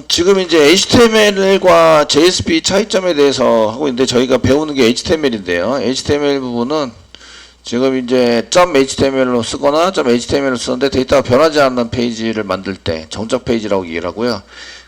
지금 이제 HTML과 JSP 차이점에 대해서 하고 있는데 저희가 배우는 게 HTML인데요. HTML 부분은 지금 이제 .html로 쓰거나 .html로 쓰는데 데이터가 변하지 않는 페이지를 만들 때 정적 페이지라고 얘기를 하고요.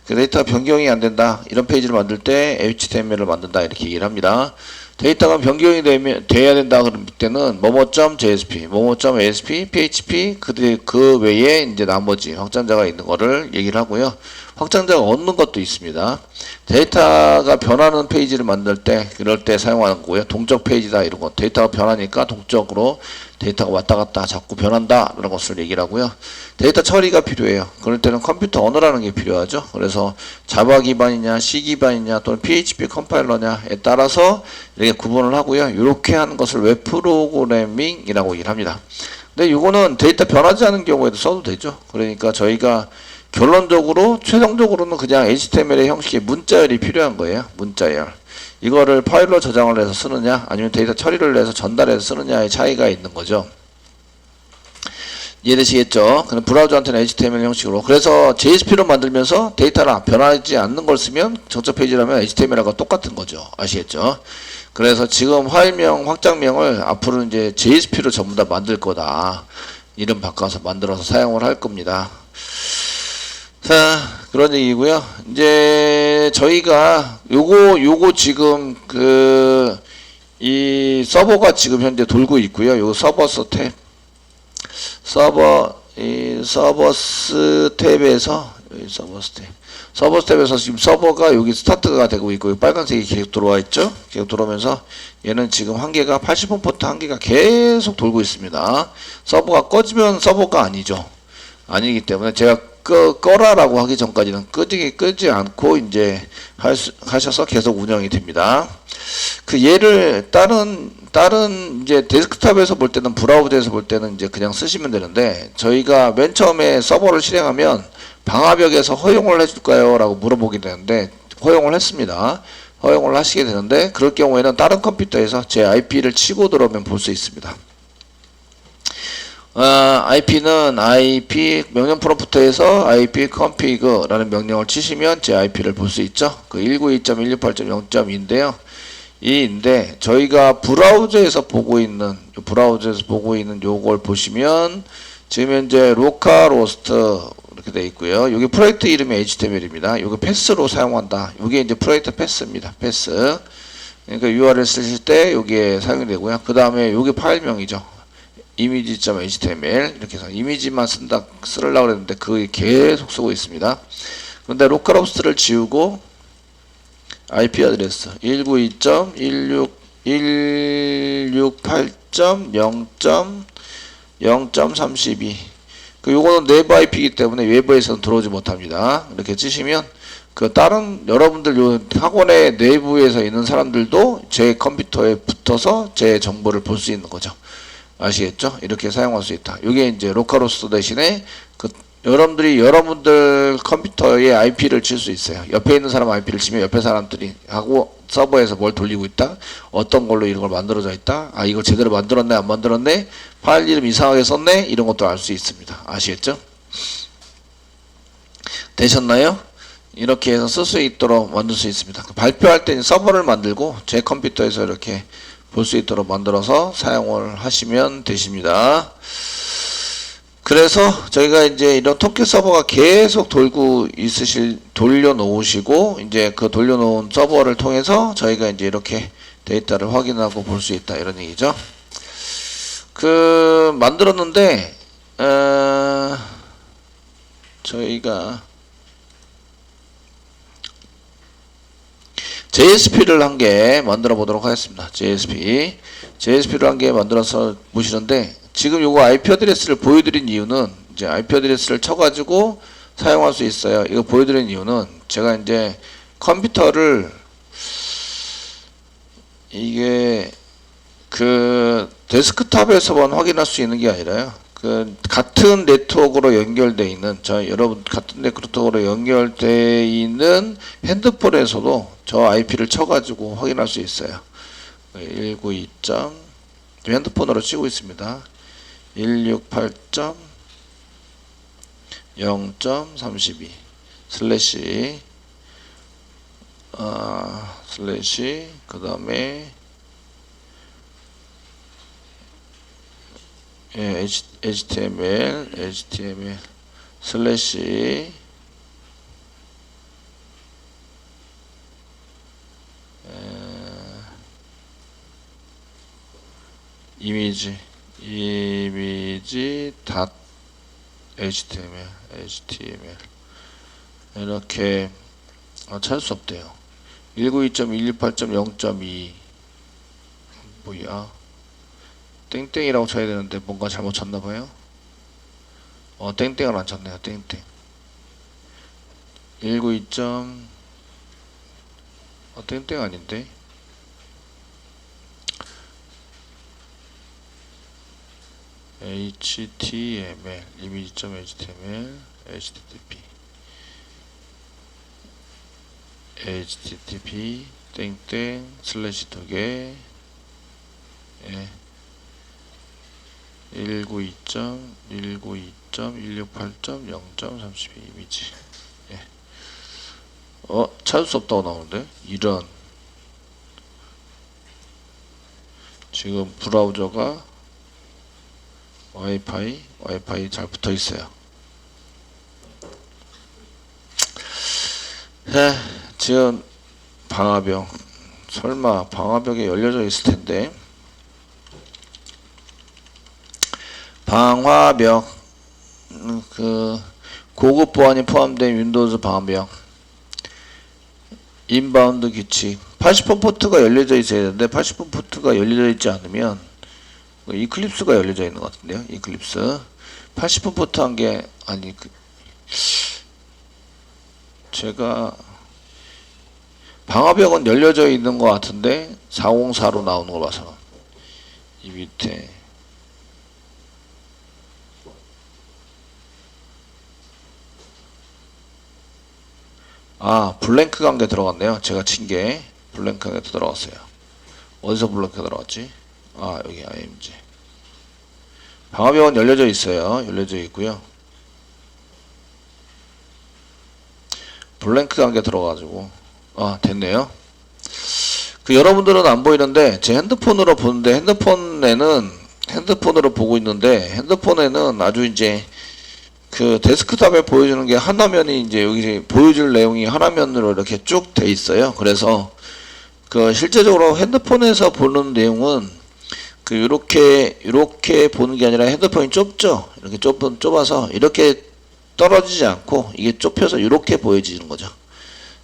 그 데이터가 변경이 안 된다 이런 페이지를 만들 때 HTML을 만든다 이렇게 얘기를 합니다. 데이터가 변경이 돼야 된다 그럴 때는 뭐뭐.jsp, 뭐뭐.asp, php 그 외에 이제 나머지 확장자가 있는 거를 얘기를 하고요. 확장자가 얻는 것도 있습니다. 데이터가 변하는 페이지를 만들 때 그럴 때 사용하는 거고요. 동적 페이지다 이런 거 데이터가 변하니까 동적으로 데이터가 왔다 갔다 자꾸 변한다 라는 것을 얘기를 하고요. 데이터 처리가 필요해요. 그럴 때는 컴퓨터 언어라는 게 필요하죠. 그래서 자바 기반이냐 C 기반이냐 또는 PHP 컴파일러냐에 따라서 이렇게 구분을 하고요. 이렇게 하는 것을 웹 프로그래밍이라고 얘기를 합니다. 근데 이거는 데이터 변하지 않은 경우에도 써도 되죠. 그러니까 저희가 결론적으로 최종적으로는 그냥 HTML의 형식의 문자열이 필요한 거예요. 문자열. 이거를 파일로 저장을 해서 쓰느냐 아니면 데이터 처리를 해서 전달해서 쓰느냐의 차이가 있는 거죠. 이해되시겠죠? 그럼 브라우저한테는 HTML 형식으로. 그래서 JSP로 만들면서 데이터를 변하지 않는 걸 쓰면 정적 페이지라면 HTML하고 똑같은 거죠. 아시겠죠? 그래서 지금 파일명, 확장명을 앞으로 이제 JSP로 전부 다 만들 거다. 이름 바꿔서 만들어서 사용을 할 겁니다. 자, 그런 얘기고요. 이제 저희가 요거 지금 이 서버가 지금 현재 돌고 있고요. 요 서버스 탭. 서버스 탭에서 서버스 탭에서 지금 서버가 여기 스타트가 되고 있고 빨간색이 계속 들어와 있죠. 계속 들어오면서 얘는 지금 한계가 80분 포트 한계가 계속 돌고 있습니다. 서버가 꺼지면 서버가 아니죠. 아니기 때문에 제가 꺼라라고 하기 전까지는 끄지 않고 이제 하셔서 계속 운영이 됩니다. 그 얘를 다른 이제 데스크탑에서 볼 때는 브라우저에서 볼 때는 이제 그냥 쓰시면 되는데 저희가 맨 처음에 서버를 실행하면 방화벽에서 허용을 해줄까요? 라고 물어보게 되는데 허용을 했습니다. 허용을 하시게 되는데 그럴 경우에는 다른 컴퓨터에서 제 IP를 치고 들어오면 볼 수 있습니다. IP는 IP 명령 프롬프트에서 IP config라는 명령을 치시면 제 IP를 볼 수 있죠. 그 192.168.0.2인데요. 이인데 저희가 브라우저에서 보고 있는 요걸 보시면 지금 현재 로컬호스트 이렇게 되어 있고요. 여기 프로젝트 이름이 HTML입니다. 여기 패스로 사용한다. 이게 이제 프로젝트 패스입니다. 패스. 그러니까 URL 쓰실 때 여기에 사용이 되고요. 그 다음에 여기 파일명이죠. 이미지.html 이렇게 해서 이미지만 쓰려고 했는데 그게 계속 쓰고 있습니다. 그런데 로컬호스트를 지우고 IP 어드레스 192.168.0.0.32 요거는 내부 IP이기 때문에 외부에서는 들어오지 못합니다. 이렇게 치시면 그 다른 여러분들 요 학원의 내부에서 있는 사람들도 제 컴퓨터에 붙어서 제 정보를 볼 수 있는 거죠. 아시겠죠? 이렇게 사용할 수 있다. 이게 이제 로컬호스트 대신에 여러분들 컴퓨터에 IP를 칠 수 있어요. 옆에 있는 사람 IP를 치면 옆에 사람들이 하고 서버에서 뭘 돌리고 있다. 어떤 걸로 이런 걸 만들어져 있다. 아 이걸 제대로 만들었네 안 만들었네. 파일 이름 이상하게 썼네. 이런 것도 알 수 있습니다. 아시겠죠? 되셨나요? 이렇게 해서 쓸 수 있도록 만들 수 있습니다. 발표할 때는 서버를 만들고 제 컴퓨터에서 이렇게 볼 수 있도록 만들어서 사용을 하시면 되십니다. 그래서 저희가 이제 이런 토끼 서버가 계속 돌려놓으시고 이제 그 돌려놓은 서버를 통해서 저희가 이제 이렇게 데이터를 확인하고 볼 수 있다 이런 얘기죠. 만들었는데 저희가 JSP를 한 개 만들어 보도록 하겠습니다. JSP를 한 개 만들어서 보시는데 지금 요거 IP 어드레스를 보여드린 이유는 이제 IP 어드레스를 쳐가지고 사용할 수 있어요. 이거 보여드린 이유는 제가 이제 컴퓨터를 이게 데스크탑에서만 확인할 수 있는 게 아니라요. 같은 네트워크로 연결되어 있는 여러분 같은 네트워크로 연결되어 있는 핸드폰에서도 저 IP를 쳐가지고 확인할 수 있어요. 192. 핸드폰으로 치고 있습니다. 168.0.32 슬래시 슬래시 그 다음에 HTML 슬래시 이미지 닷 HTML 이렇게 찾을 수 없대요. 192.168.0.2 뭐야? 땡땡이라고 쳐야 되는데 뭔가 잘못 쳤나봐요. 땡땡을 안 쳤네요. 땡땡 192. 땡땡 아닌데 HTML 이미지.html http 땡땡 슬래시 2개 192.168.0.32 이미지 찾을 수 없다고 나오는데 이런 지금 브라우저가 와이파이 잘 붙어 있어요. 지금 방화벽 설마 방화벽에 열려져 있을 텐데 방화벽 그 고급 보안이 포함된 윈도우즈 방화벽 인바운드 규칙 80번 포트가 열려져 있어야 되는데 80번 포트가 열려져 있지 않으면 이클립스가 열려져 있는 것 같은데요. 이클립스 80번 포트 한 게 아니 제가 방화벽은 열려져 있는 것 같은데 404로 나오는 거 봐서 이 밑에 블랭크 관계 들어갔네요. 제가 친 게 블랭크 관계 들어갔어요. 어디서 블랭크 들어갔지? 여기 IMG 방화벽은 열려져 있어요. 열려져 있고요. 블랭크 관계 들어가지고 됐네요. 여러분들은 안 보이는데 제 핸드폰으로 보는데 핸드폰으로 보고 있는데 핸드폰에는 아주 이제 그 데스크탑에 보여주는 게 하나면이 이제 여기 보여줄 내용이 하나면으로 이렇게 쭉 돼 있어요. 그래서 실제적으로 핸드폰에서 보는 내용은 이렇게 보는 게 아니라 핸드폰이 좁죠. 이렇게 좁아서 이렇게 떨어지지 않고 이게 좁혀서 이렇게 보여지는 거죠.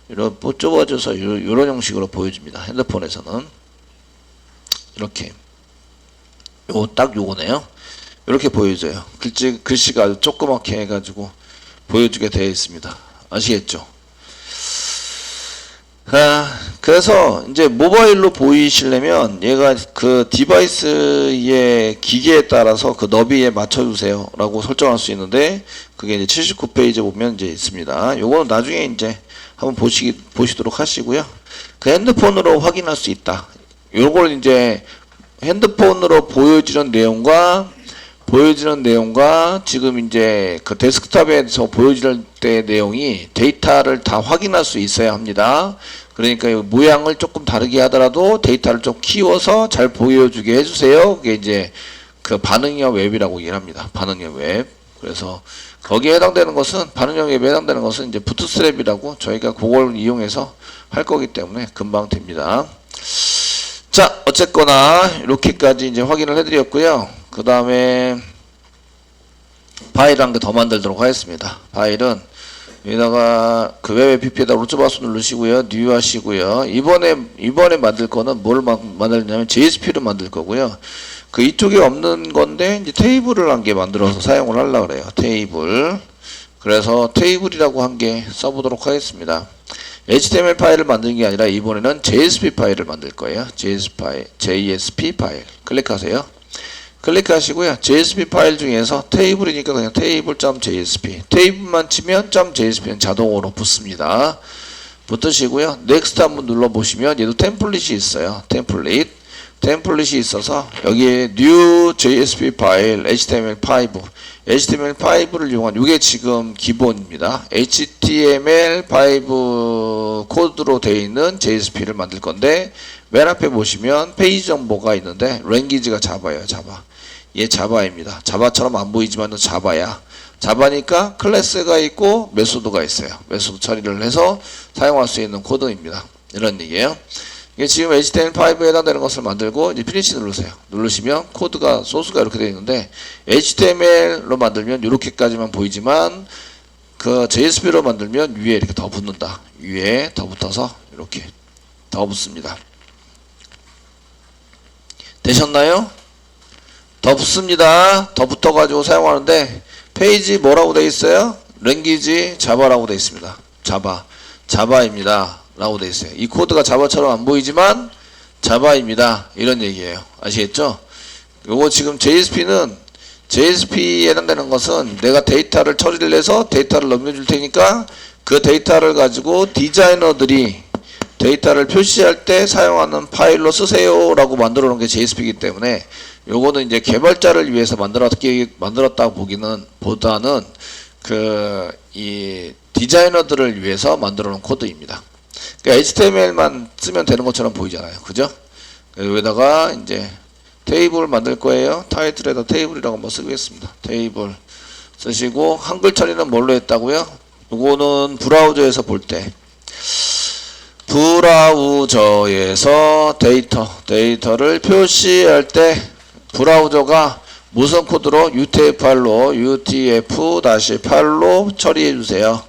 이렇게 좁아져서 이런 형식으로 보여집니다. 핸드폰에서는 이렇게 딱 요거네요. 이렇게 보여져요. 글씨가 아주 조그맣게 해가지고 보여주게 되어 있습니다. 아시겠죠? 그래서 이제 모바일로 보이시려면 얘가 그 디바이스의 기계에 따라서 그 너비에 맞춰주세요 라고 설정할 수 있는데 그게 이제 79페이지에 보면 이제 있습니다. 요거는 나중에 이제 한번 보시도록 하시고요. 그 핸드폰으로 확인할 수 있다. 요걸 이제 핸드폰으로 보여지는 내용과 지금 이제 그 데스크탑에서 보여질 때 내용이 데이터를 다 확인할 수 있어야 합니다. 그러니까 모양을 조금 다르게 하더라도 데이터를 좀 키워서 잘 보여주게 해주세요. 그게 이제 그 반응형 웹이라고 얘기를 합니다. 반응형 웹. 그래서 거기에 해당되는 것은 반응형 웹에 해당되는 것은 이제 부트스트랩이라고 저희가 그걸 이용해서 할 거기 때문에 금방 됩니다. 자, 어쨌거나 이렇게까지 이제 확인을 해드렸고요. 그 다음에 파일 한 개 더 만들도록 하겠습니다. 파일은 여기다가 그 웹 APP에다 로즈바스 누르시고요. 뉴 하시고요. 이번에 만들 거는 뭘 만들냐면 JSP를 만들 거고요. 이쪽에 없는 건데 이제 테이블을 한 개 만들어서 사용을 하려고 그래요. 테이블. 그래서 테이블이라고 한 개 써보도록 하겠습니다. HTML 파일을 만드는 게 아니라 이번에는 JSP 파일을 만들 거예요. JSP 파일. 클릭하세요. 클릭하시고요. JSP 파일 중에서 테이블이니까 그냥 table.jsp. 테이블만 치면 .jsp는 자동으로 붙습니다. 붙으시고요. 넥스트 한번 눌러보시면 얘도 템플릿이 있어요. 템플릿. 템플릿이 있어서 여기에 new JSP 파일 HTML5 HTML5를 이용한 이게 지금 기본입니다. HTML5 코드로 되어 있는 JSP를 만들 건데 맨 앞에 보시면 페이지 정보가 있는데 랭귀지가 자바예요. 자바. 얘 자바입니다. 자바처럼 안 보이지만 자바야. 자바니까 클래스가 있고 메소드가 있어요. 메소드 처리를 해서 사용할 수 있는 코드입니다. 이런 얘기예요. 이게 지금 HTML5에 해당되는 것을 만들고 이제 피니시 누르세요. 누르시면 코드가 소스가 이렇게 되어 있는데 HTML로 만들면 이렇게까지만 보이지만 그 JSP로 만들면 위에 이렇게 더 붙는다. 위에 더 붙어서 이렇게 더 붙습니다. 되셨나요? 더 붙습니다. 더 붙어가지고 사용하는데 페이지 뭐라고 되어 있어요? 랭귀지 자바라고 되어 있습니다. 자바입니다. 라고 되어 있어요. 이 코드가 자바처럼 안 보이지만 자바입니다. 이런 얘기예요. 아시겠죠? 요거 지금 JSP는 JSP에 해당되는 것은 내가 데이터를 처리를 해서 데이터를 넘겨줄 테니까 그 데이터를 가지고 디자이너들이 데이터를 표시할 때 사용하는 파일로 쓰세요 라고 만들어 놓은 게 JSP이기 때문에 요거는 이제 개발자를 위해서 만들었다 보다는 이 디자이너들을 위해서 만들어 놓은 코드입니다. 그러니까 HTML만 쓰면 되는 것처럼 보이잖아요. 그죠? 여기다가 이제 테이블 만들 거예요. 타이틀에다 테이블이라고 한번 쓰겠습니다. 테이블 쓰시고 한글 처리는 뭘로 했다고요? 요거는 브라우저에서 볼 때 브라우저에서 데이터를 표시할 때 브라우저가 무슨 코드로 UTF-8로 UTF-8로 처리해 주세요.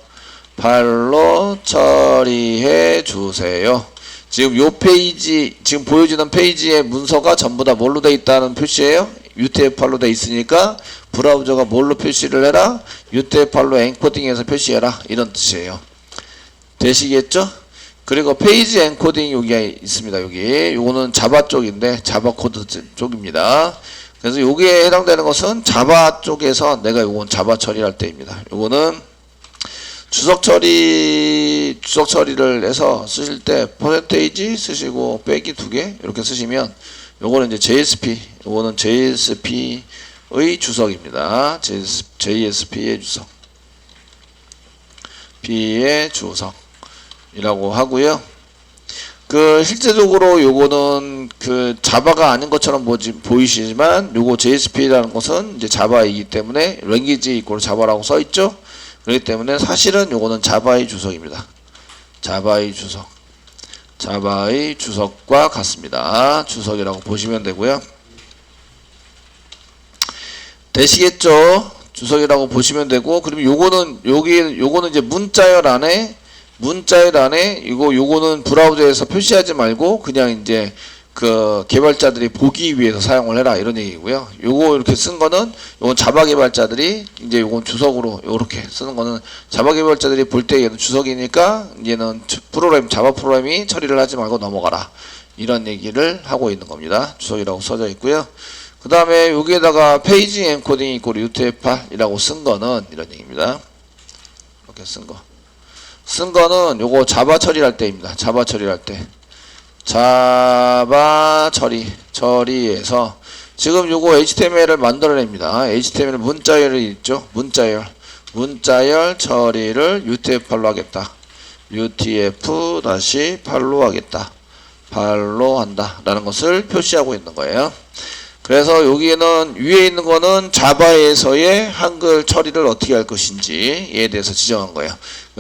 8로 처리해 주세요. 지금 요 페이지 지금 보여주는 페이지의 문서가 전부 다 뭘로 돼 있다는 표시예요. UTF-8로 돼 있으니까 브라우저가 뭘로 표시를 해라? UTF-8로 엔코딩해서 표시해라. 이런 뜻이에요. 되시겠죠? 그리고 페이지 엔코딩 여기 있습니다. 여기 요거는 자바 쪽인데 자바 코드 쪽입니다. 그래서 여기에 해당되는 것은 자바 쪽에서 내가 요건 자바 처리할 때입니다. 요거는 주석 처리를 해서 쓰실 때 퍼센테이지 쓰시고 빼기 2개 이렇게 쓰시면 요거는 이제 JSP, 요거는 JSP의 주석입니다. JSP의 주석. P의 주석이라고 하고요. 실제적으로 요거는 자바가 아닌 것처럼 보이시지만 요거 JSP라는 것은 이제 자바이기 때문에 랭귀지 이꼴 자바라고 써 있죠. 그렇기 때문에 사실은 요거는 자바의 주석입니다. 자바의 주석과 같습니다. 주석이라고 보시면 되고요. 되시겠죠? 주석이라고 보시면 되고, 그러면 요거는 이제 문자열 안에 요거는 브라우저에서 표시하지 말고 그냥 이제 개발자들이 보기 위해서 사용을 해라 이런 얘기고요. 요거 이렇게 쓴 거는 요건 자바 개발자들이 이제 요건 주석으로 요렇게 쓰는 거는 자바 개발자들이 볼 때 얘는 주석이니까 얘는 자바 프로그램이 처리를 하지 말고 넘어가라 이런 얘기를 하고 있는 겁니다. 주석이라고 써져 있고요. 그 다음에 여기에다가 페이지 엔코딩 이꼴 UTF-8이라고 쓴 거는 이런 얘기입니다. 이렇게 쓴 거는 요거 자바 처리할 때입니다. 자바 처리할 때. 자바 처리에서 지금 요거 HTML을 만들어냅니다. HTML 문자열이 있죠. 문자열 처리를 UTF-8로 하겠다. UTF-8로 하겠다. 8로 한다. 라는 것을 표시하고 있는 거예요. 그래서 여기에는 위에 있는 거는 자바에서의 한글 처리를 어떻게 할 것인지에 대해서 지정한 거예요.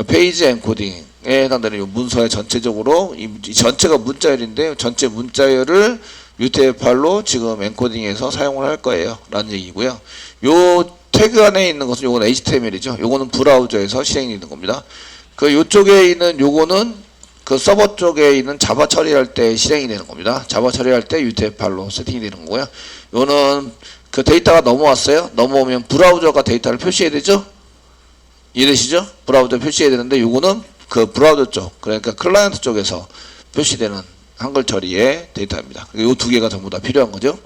페이지 엔코딩에 해당되는 이 문서의 전체적으로 이 전체가 문자열인데 전체 문자열을 UTF-8로 지금 엔코딩해서 사용을 할 거예요. 라는 얘기고요. 요 태그 안에 있는 것은 요건 HTML이죠. 요거는 브라우저에서 실행이 되는 겁니다. 요쪽에 있는 요거는 서버 쪽에 있는 자바 처리할 때 실행이 되는 겁니다. 자바 처리할 때 UTF-8로 세팅이 되는 거고요. 요는 데이터가 넘어왔어요. 넘어오면 브라우저가 데이터를 표시해야 되죠. 이해되시죠? 브라우저 표시해야 되는데 요거는 브라우저 쪽, 그러니까 클라이언트 쪽에서 표시되는 한글 처리의 데이터입니다. 요 두 개가 전부 다 필요한 거죠.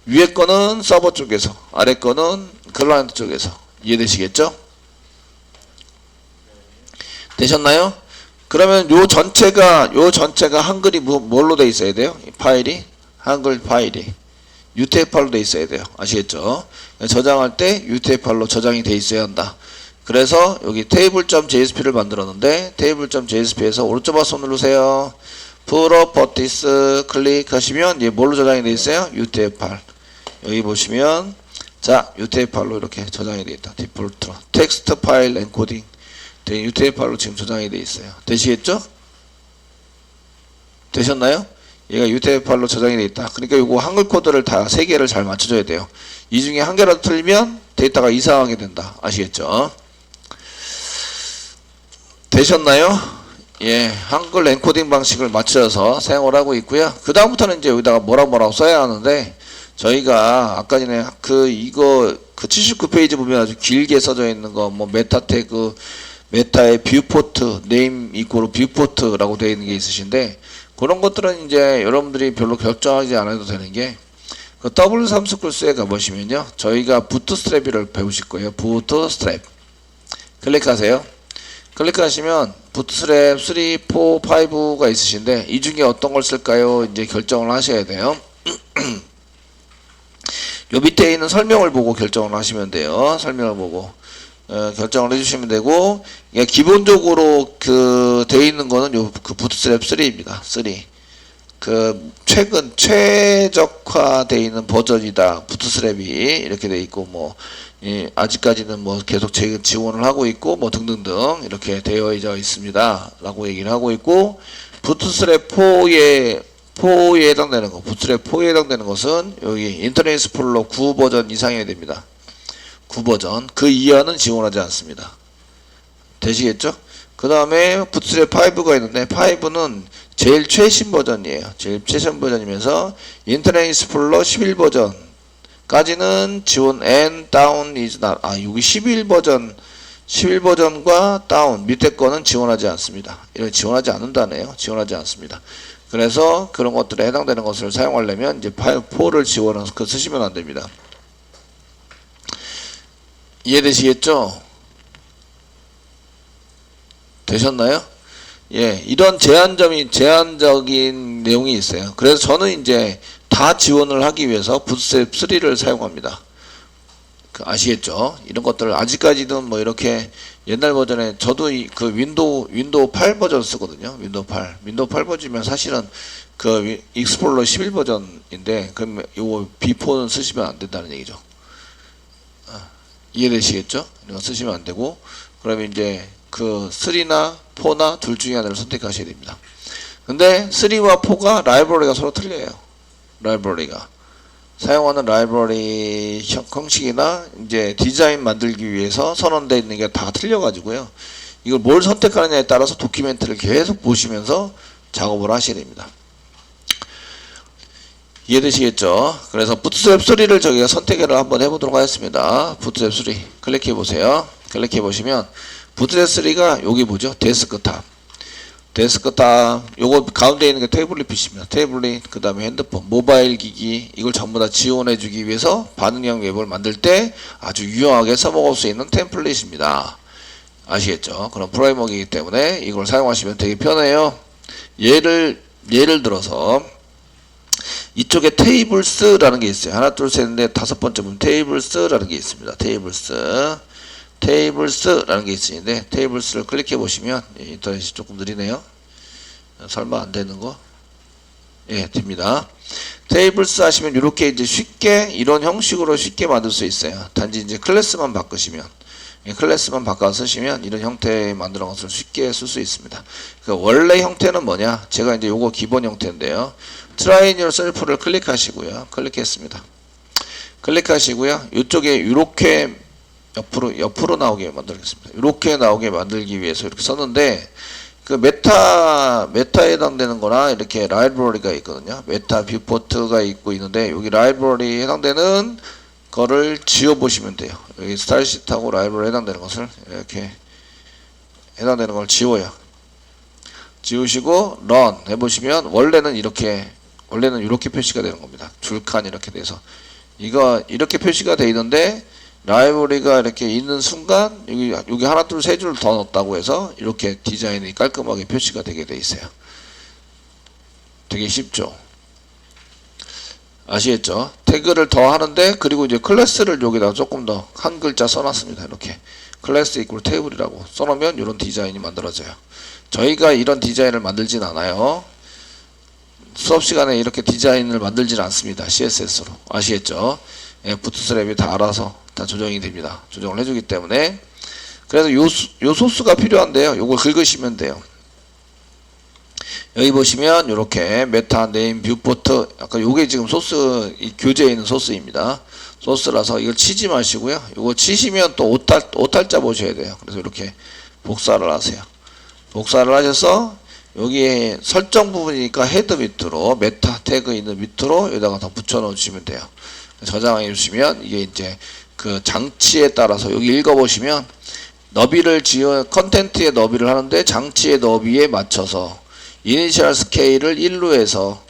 위에 거는 서버 쪽에서, 아래 거는 클라이언트 쪽에서. 이해되시겠죠? 되셨나요? 그러면 요 전체가 한글이 뭘로 돼 있어야 돼요? 이 파일이 한글 파일이 UTF 파일로 돼 있어야 돼요. 아시겠죠? 저장할 때 UTF 파일로 저장이 돼 있어야 한다. 그래서 여기 table.jsp를 만들었는데 table.jsp에서 오른쪽 마우스 누르세요. 프로퍼티스 클릭하시면 얘 뭘로 저장이 돼 있어요? UTF 파일. 여기 보시면 자 UTF 파일로 이렇게 저장이 돼 있다. 디폴트로 텍스트 파일 엔코딩 된 UTF 파일로 지금 저장이 돼 있어요. 되시겠죠? 되셨나요? 얘가 UTF 파일로 저장이 돼 있다. 그러니까 요거 한글 코드를 다 3개를 잘 맞춰줘야 돼요. 이 중에 한 개라도 틀리면 데이터가 이상하게 된다. 아시겠죠? 되셨나요? 예, 한글 엔코딩 방식을 맞춰서 사용을 하고 있고요. 그 다음부터는 이제 여기다가 뭐라고 써야 하는데 저희가 아까 전에 그 79페이지 보면 아주 길게 써져 있는 거 뭐 메타 태그, 메타의 뷰포트, 네임 이코로 뷰포트라고 되어 있는 게 있으신데 그런 것들은 이제 여러분들이 별로 결정하지 않아도 되는 게 그 W3 코스에 가보시면요. 저희가 부트스트랩을 배우실 거예요. 부트스트랩. 클릭하세요. 클릭하시면 부트스트랩 3, 4, 5가 있으신데 이 중에 어떤 걸 쓸까요? 이제 결정을 하셔야 돼요. 요 밑에 있는 설명을 보고 결정을 하시면 돼요. 설명을 보고 결정을 해주시면 되고 기본적으로 그 되어 있는 거는 요 그 부트스트랩 3입니다. 3. 그 최근 최적화되어 있는 버전이다. 부트스트랩이 이렇게 돼 있고 뭐 아직까지는 뭐 계속 지원을 하고 있고 뭐 등등등 이렇게 되어 있습니다. 라고 얘기를 하고 있고 부트스트랩 4에 해당되는 거, 부트스트랩 4에 해당되는 것은 여기 인터넷 익스플로러 9 버전 이상이어야 됩니다. 9 버전. 그 이하는 지원하지 않습니다. 되시겠죠? 그 다음에 부트스트랩 5가 있는데 5는 제일 최신 버전이에요. 제일 최신 버전이면서 인터넷 익스플로러 11 버전까지는 지원 and down is not. 여기 11버전과 다운 밑에 거는 지원하지 않습니다. 이런 지원하지 않는다네요. 지원하지 않습니다. 그래서 그런 것들에 해당되는 것을 사용하려면 이제 파일 4를 지원해서 쓰시면 안 됩니다. 이해되시겠죠? 되셨나요? 예, 이런 제한적인 내용이 있어요. 그래서 저는 이제 다 지원을 하기 위해서 부트스트랩 3를 사용합니다. 아시겠죠? 이런 것들을 아직까지는 뭐 이렇게 옛날 버전에 저도 그 윈도우 8 버전 쓰거든요. 윈도우 8 버전이면 사실은 그 익스플로러 11 버전인데 그럼 요거 B4는 쓰시면 안 된다는 얘기죠. 이해되시겠죠? 이거 쓰시면 안 되고 그러면 이제 그 3나 4나 둘 중에 하나를 선택하셔야 됩니다. 근데 3와 4가 라이브러리가 서로 틀려요. 라이브러리가 사용하는 라이브러리 형식이나 이제 디자인 만들기 위해서 선언되어 있는 게 다 틀려가지고요. 이걸 뭘 선택하느냐에 따라서 도큐멘트를 계속 보시면서 작업을 하셔야 됩니다. 이해되시겠죠? 그래서 부트스트랩 3를 저희가 선택을 한번 해보도록 하겠습니다. 부트스트랩 3 클릭해 보세요. 클릭해 보시면 부트스트랩 3가 여기 뭐죠? 데스크탑. 요거 가운데 있는 게 태블릿 PC입니다. 태블릿, 그 다음에 핸드폰, 모바일 기기, 이걸 전부 다 지원해주기 위해서 반응형 웹을 만들 때 아주 유용하게 써먹을 수 있는 템플릿입니다. 아시겠죠? 그런 프레임워크이기 때문에 이걸 사용하시면 되게 편해요. 예를 들어서 이쪽에 테이블스라는 게 있어요. 하나, 둘, 셋, 넷, 다섯 번째 보면 테이블스라는 게 있습니다. 테이블스라는 게 있으신데 테이블스를 클릭해 보시면 인터넷이 조금 느리네요. 설마 안 되는 거? 예, 됩니다. 테이블스 하시면 이렇게 이제 쉽게 이런 형식으로 쉽게 만들 수 있어요. 단지 이제 클래스만 바꾸시면 클래스만 바꿔 쓰시면 이런 형태의 만드는 것을 쉽게 쓸 수 있습니다. 그 원래 형태는 뭐냐? 제가 이제 요거 기본 형태인데요. Try yourself를 클릭하시고요. 클릭했습니다. 클릭하시고요. 이쪽에 이렇게 옆으로 나오게 만들겠습니다. 이렇게 나오게 만들기 위해서 이렇게 썼는데 그 메타에 해당되는 거나 이렇게 라이브러리가 있거든요. 메타 뷰포트가 있는데 여기 라이브러리에 해당되는 거를 지워 보시면 돼요. 여기 스타일시트하고 라이브러리에 해당되는 것을 이렇게 해당되는 걸 지워요. 지우시고 run 해보시면 원래는 이렇게 표시가 되는 겁니다. 줄칸 이렇게 돼서 이거 이렇게 표시가 돼 있는데 라이브러리가 이렇게 있는 순간 여기 하나 둘 세 줄 더 넣었다고 해서 이렇게 디자인이 깔끔하게 표시가 되게 돼 있어요. 되게 쉽죠. 아시겠죠? 태그를 더 하는데, 그리고 이제 클래스를 여기다가 조금 더 한 글자 써놨습니다. 이렇게 클래스 이퀄 테이블이라고 써놓으면 이런 디자인이 만들어져요. 저희가 이런 디자인을 만들진 않아요. 수업 시간에 이렇게 디자인을 만들지는 않습니다. CSS로. 아시겠죠? 예, 부트스트랩이 다 알아서 다 조정이 됩니다. 조정을 해주기 때문에. 그래서 요 소스가 필요한데요. 요걸 긁으시면 돼요. 여기 보시면 이렇게 메타 네임 뷰포트, 아까 요게 지금 소스, 이 교재에 있는 소스입니다. 소스라서 이걸 치지 마시고요. 요거 치시면 또 오탈자 보셔야 돼요. 그래서 이렇게 복사를 하세요. 복사를 하셔서 여기에 설정 부분이니까 헤드 밑으로 메타 태그 있는 밑으로 여기다가 더 붙여 넣으시면 돼요. 저장해 주시면 이게 이제 그 장치에 따라서 여기 읽어 보시면 너비를 컨텐츠의 너비를 하는데 장치의 너비에 맞춰서 이니셜 스케일을 1로 해서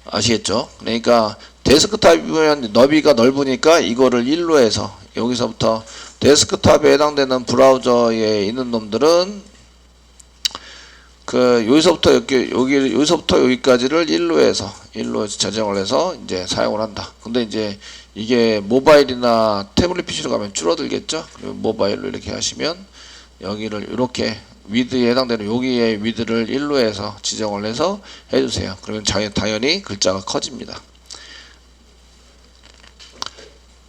아시겠죠? 그러니까 데스크탑이면 너비가 넓으니까 이거를 1로 해서 여기서부터 데스크탑에 해당되는 브라우저에 있는 놈들은 그 여기서부터 여기서부터 여기까지를 1로 해서 저장을 해서 이제 사용을 한다. 근데 이제 이게 모바일이나 태블릿 PC로 가면 줄어들겠죠? 그리고 모바일로 이렇게 하시면 여기를 이렇게 위드에 해당되는 여기에 위드를 1로 해서 지정을 해서 해주세요. 그러면 당연히 글자가 커집니다.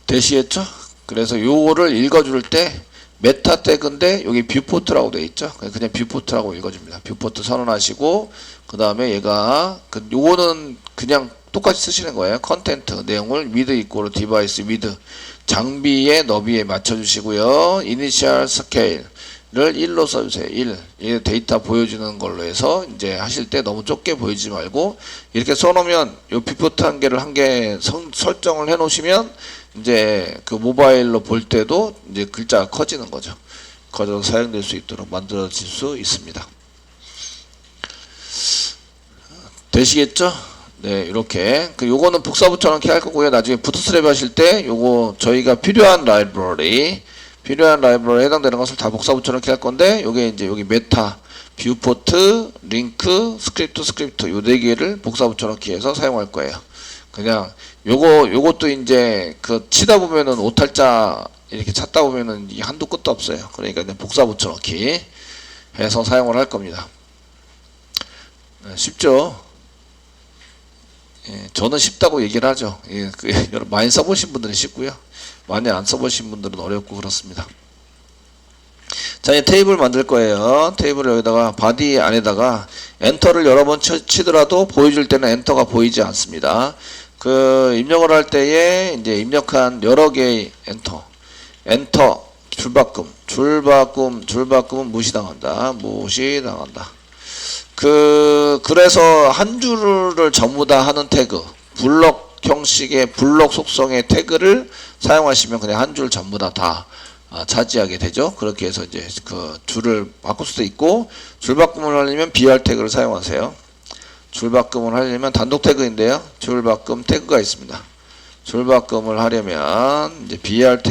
되시겠죠? 그래서 요거를 읽어줄 때 메타 태그인데 여기 뷰포트라고 되어 있죠. 그냥 뷰포트라고 읽어줍니다. 뷰포트 선언하시고 그 다음에 얘가 요거는 그냥 똑같이 쓰시는 거예요. 컨텐트 내용을 with equal device with 장비의 너비에 맞춰주시고요. 이니셜 스케일을 1로 써주세요. 1. 이 데이터 보여주는 걸로 해서 이제 하실 때 너무 좁게 보이지 말고 이렇게 써놓으면 요 뷰포트 한 개 설정을 해 놓으시면 이제 그 모바일로 볼 때도 이제 글자가 커지는 거죠. 커져서 사용될 수 있도록 만들어질 수 있습니다. 되시겠죠? 네, 이렇게. 요거는 복사 붙여넣기 할 거고요. 나중에 부트스트랩 하실 때 요거 저희가 필요한 라이브러리에 해당되는 것을 다 복사 붙여넣기 할 건데, 요게 이제 여기 메타, 뷰포트, 링크, 스크립트 요 4개를 복사 붙여넣기 해서 사용할 거예요. 그냥 요것도 이제 그 치다 보면은 오탈자 이렇게 찾다 보면은 이 한도 끝도 없어요. 그러니까 그냥 복사 붙여넣기 해서 사용을 할 겁니다. 쉽죠? 예, 저는 쉽다고 얘기를 하죠. 예, 많이 써보신 분들은 쉽고요. 많이 안 써보신 분들은 어렵고 그렇습니다. 자, 이제 테이블 만들 거예요. 테이블을 여기다가 바디 안에다가 엔터를 여러 번 치더라도 보여줄 때는 엔터가 보이지 않습니다. 그 입력을 할 때에 이제 입력한 여러 개의 엔터 줄바꿈은 무시당한다. 그래서 한 줄을 전부 다 하는 태그, 블록 형식의 블록 속성의 태그를 사용하시면 그냥 한 줄 전부 다 차지하게 되죠. 그렇게 해서 이제 그 줄을 바꿀 수도 있고, 줄바꿈을 하려면 BR 태그를 사용하세요. 줄바꿈을 하려면 단독 태그인데요. 줄바꿈 태그가 있습니다. 줄바꿈을 하려면 이제 BR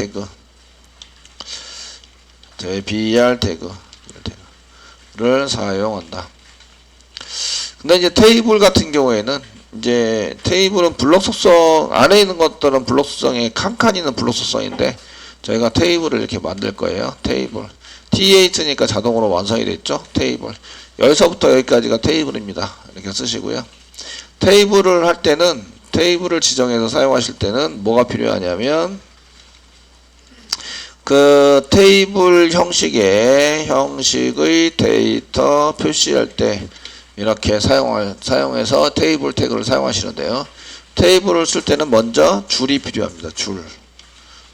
태그를 사용한다. 근데 이제 테이블 같은 경우에는 이제 테이블은 블록 속성 안에 있는 것들은 블록 속성에 칸칸 있는 블록 속성인데 저희가 테이블을 이렇게 만들 거예요. 테이블 T8니까 자동으로 완성이 됐죠. 테이블 여기서부터 여기까지가 테이블입니다. 이렇게 쓰시고요. 테이블을 할 때는 테이블을 지정해서 사용하실 때는 뭐가 필요하냐면 그 테이블 형식의 데이터 표시할 때 이렇게 사용해서 테이블 태그를 사용하시는데요. 테이블을 쓸 때는 먼저 줄이 필요합니다.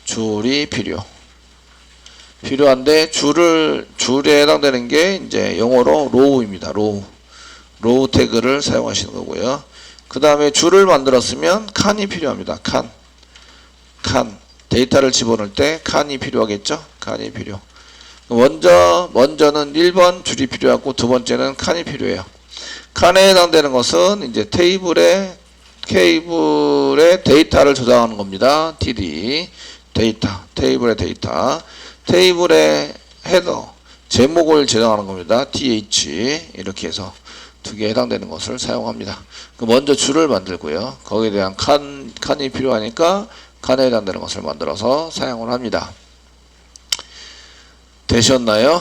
줄이 필요한데 줄에 해당되는 게 이제 영어로 row입니다. row 태그를 사용하시는 거고요. 그 다음에 줄을 만들었으면 칸이 필요합니다. 칸 데이터를 집어넣을 때 칸이 필요하겠죠. 칸이 필요. 먼저는 1번 줄이 필요하고 두 번째는 칸이 필요해요. 칸에 해당되는 것은 이제 테이블에 데이터를 저장하는 겁니다. TD 테이블의 데이터, 테이블의 헤더 제목을 저장하는 겁니다. TH 이렇게 해서 두 개에 해당되는 것을 사용합니다. 먼저 줄을 만들고요. 거기에 대한 칸이 필요하니까 칸에 해당되는 것을 만들어서 사용을 합니다. 되셨나요?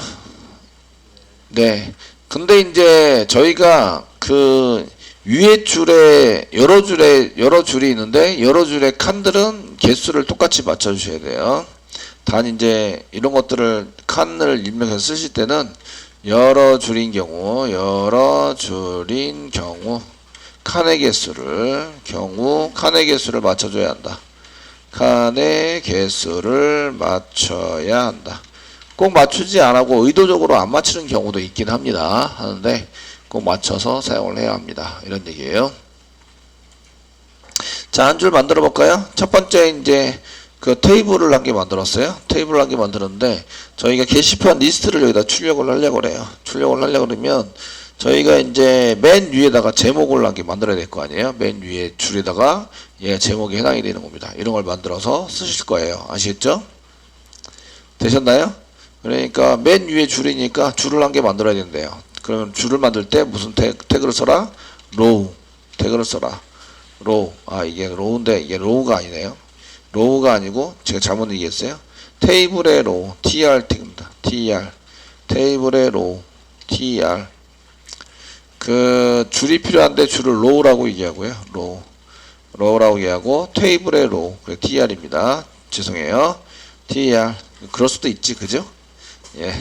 네. 근데 이제 저희가 그 위에 줄에 여러 줄이 있는데 여러 줄의 칸들은 개수를 똑같이 맞춰 주셔야 돼요. 단 이제 이런 것들을 칸을 입력해서 쓰실 때는 여러 줄인 경우 칸의 개수를 맞춰줘야 한다. 칸의 개수를 맞춰야 한다. 꼭 맞추지 않고 의도적으로 안 맞추는 경우도 있긴 합니다. 하는데 꼭 맞춰서 사용을 해야 합니다. 이런 얘기예요. 자, 한 줄 만들어 볼까요? 첫 번째 이제 그 테이블을 한 개 만들었어요. 테이블을 한 개 만들었는데 저희가 게시판 리스트를 여기다 출력을 하려고 그래요. 출력을 하려고 그러면 저희가 이제 맨 위에다가 제목을 한 개 만들어야 될 거 아니에요. 맨 위에 줄에다가 얘 제목이 해당이 되는 겁니다. 이런 걸 만들어서 쓰실 거예요. 아시겠죠? 되셨나요? 그러니까 맨 위에 줄이니까 줄을 한 개 만들어야 된대요. 그러면 줄을 만들 때 무슨 태그를 써라? 로우 태그를 써라. 로우. 아, 이게 로우인데 이게 로우가 아니네요. 로우가 아니고 제가 잘못 얘기했어요. 테이블의 로우 tr 태그입니다. tr 테이블의 로우 tr 그 줄이 필요한데 줄을 로우라고 얘기하고요. 로우라고 얘기하고 테이블의 로우 그래 tr입니다. 죄송해요. tr 그럴 수도 있지, 그죠? 예.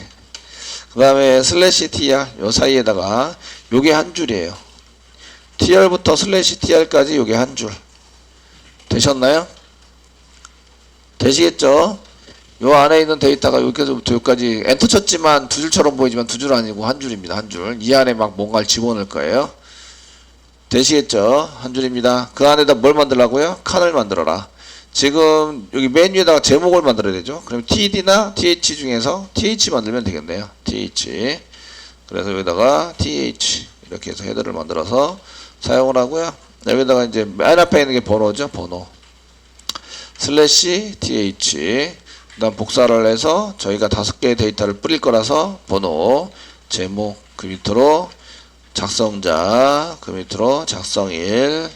그 다음에 슬래시 tr 요 사이에다가 요게 한 줄이에요. tr부터 슬래시 tr까지 요게 한 줄. 되셨나요? 되시겠죠? 요 안에 있는 데이터가 여기서부터 여기까지 엔터 쳤지만 두 줄처럼 보이지만 두 줄 아니고 한 줄입니다. 한 줄. 이 안에 막 뭔가를 집어넣을 거예요. 되시겠죠? 한 줄입니다. 그 안에다 뭘 만들라고요? 칸을 만들어라. 지금 여기 맨 위에다가 제목을 만들어야 되죠. 그럼 td나 th 중에서 th 만들면 되겠네요. th. 그래서 여기다가 th 이렇게 해서 헤더를 만들어서 사용을 하고요. 여기다가 이제 맨 앞에 있는 게 번호죠. 번호. 슬래시 th. 그 다음 복사를 해서 저희가 5개의 데이터를 뿌릴 거라서 번호, 제목, 그 밑으로 작성자, 그 밑으로 작성일,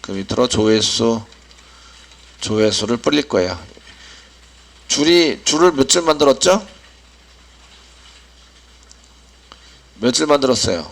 그 밑으로 조회수를 뿌릴 거예요. 줄을 몇 줄 만들었죠? 몇 줄 만들었어요?